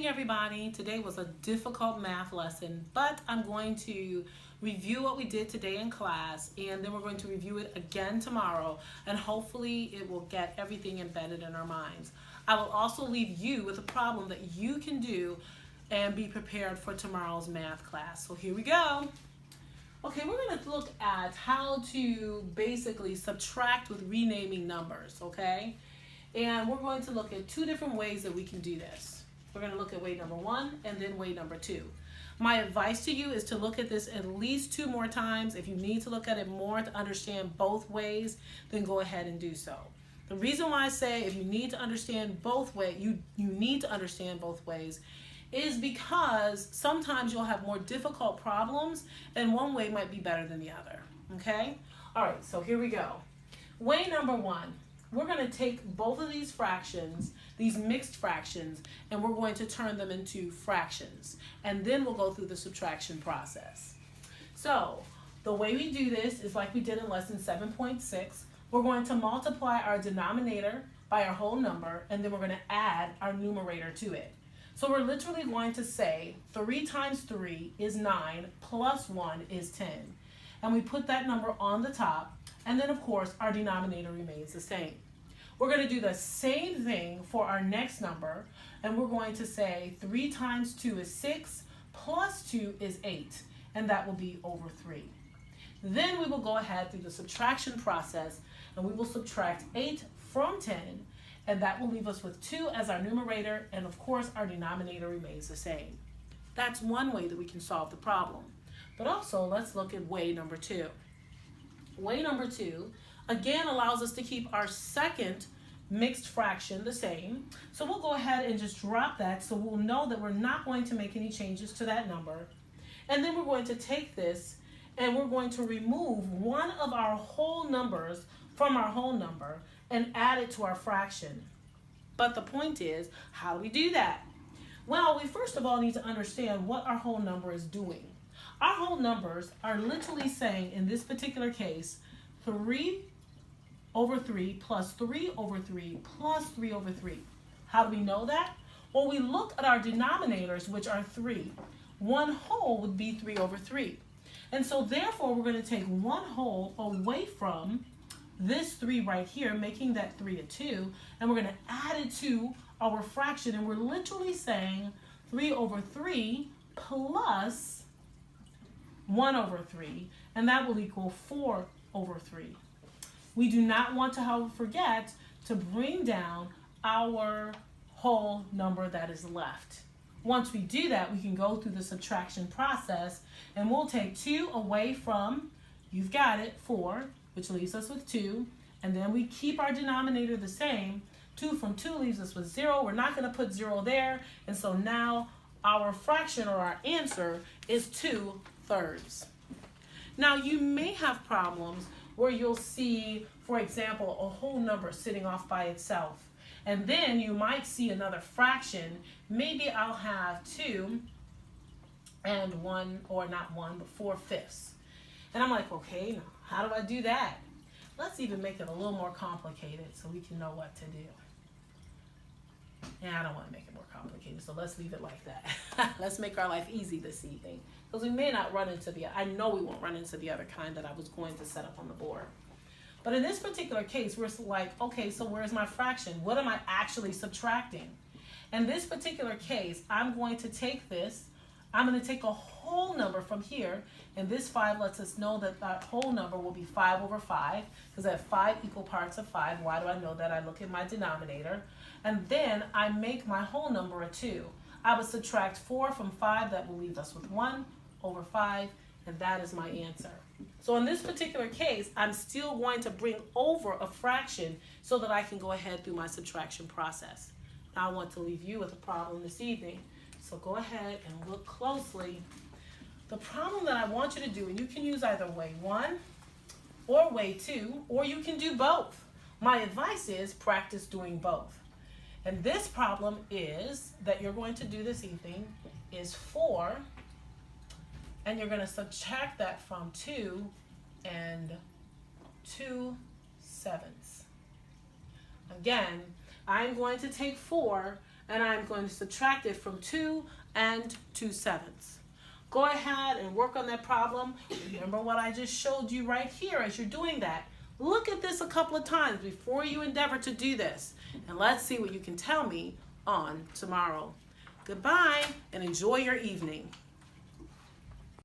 morning, everybody. Today was a difficult math lesson, but I'm going to review what we did today in class, and then we're going to review it again tomorrow, and hopefully it will get everything embedded in our minds. I will also leave you with a problem that you can do and be prepared for tomorrow's math class. So here we go. Okay, we're going to look at how to basically subtract with renaming numbers, okay? And we're going to look at two different ways that we can do this. We're going to look at way number one and then way number two. My advice to you is to look at this at least 2 more times. If you need to look at it more to understand both ways, then go ahead and do so. The reason why I say if you need to understand both ways, you need to understand both ways, is because sometimes you'll have more difficult problems and one way might be better than the other, okay? All right, so here we go. Way number one, we're gonna take both of these fractions, these mixed fractions, and we're going to turn them into fractions. And then we'll go through the subtraction process. So the way we do this is like we did in lesson 7.6. We're going to multiply our denominator by our whole number, and then we're gonna add our numerator to it. So we're literally going to say 3 times 3 is 9 plus 1 is 10. And we put that number on the top, and then of course our denominator remains the same. We're going to do the same thing for our next number, and we're going to say 3 times 2 is 6 plus 2 is 8, and that will be over 3. Then we will go ahead through the subtraction process, and we will subtract 8 from 10, and that will leave us with 2 as our numerator, and of course our denominator remains the same. That's one way that we can solve the problem. But also, let's look at way number two. Way number two, again, allows us to keep our second mixed fraction the same. So we'll go ahead and just drop that so we'll know that we're not going to make any changes to that number. And then we're going to take this and we're going to remove one of our whole numbers from our whole number and add it to our fraction. But the point is, how do we do that? Well, we first of all need to understand what our whole number is doing. Our whole numbers are literally saying, in this particular case, 3 over 3 plus 3 over 3 plus 3 over 3. How do we know that? Well, we look at our denominators, which are 3. One whole would be 3 over 3. And so therefore, we're going to take one whole away from this 3 right here, making that 3 a 2, and we're going to add it to our fraction, and we're literally saying 3 over 3 plus 1 over 3, and that will equal 4 over 3. We do not want to, however, forget to bring down our whole number that is left. Once we do that, we can go through the subtraction process, and we'll take 2 away from, you've got it, 4, which leaves us with 2, and then we keep our denominator the same. 2 from 2 leaves us with 0. We're not going to put 0 there, and so now our fraction, or our answer, is 2/3. Now, you may have problems where you'll see, for example, a whole number sitting off by itself, and then you might see another fraction. Maybe I'll have 2 and 1, or not 1, but 4/5. And I'm like, okay, now how do I do that? Let's even make it a little more complicated so we can know what to do. Yeah, I don't want to make it more complicated, so let's leave it like that. Let's make our life easy this evening, because we may not run into I know we won't run into the other kind that I was going to set up on the board. But in this particular case, we're like, okay, so where's my fraction? What am I actually subtracting? In this particular case, I'm going to take this, I'm going to take a whole number from here, and this 5 lets us know that that whole number will be 5 over 5, because I have 5 equal parts of 5. Why do I know that? I look at my denominator, and then I make my whole number a 2. I would subtract 4 from 5, that will leave us with 1 over 5, and that is my answer. So in this particular case, I'm still going to bring over a fraction so that I can go ahead through my subtraction process. Now I want to leave you with a problem this evening. So go ahead and look closely. The problem that I want you to do, and you can use either way 1 or way 2, or you can do both. My advice is practice doing both. And this problem is that you're going to do this evening is 4, and you're going to subtract that from 2 and 2/7. Again, I'm going to take 4 and I'm going to subtract it from 2 and 2/7. Go ahead and work on that problem. Remember what I just showed you right here as you're doing that. Look at this a couple of times before you endeavor to do this, and let's see what you can tell me on tomorrow. Goodbye, and enjoy your evening.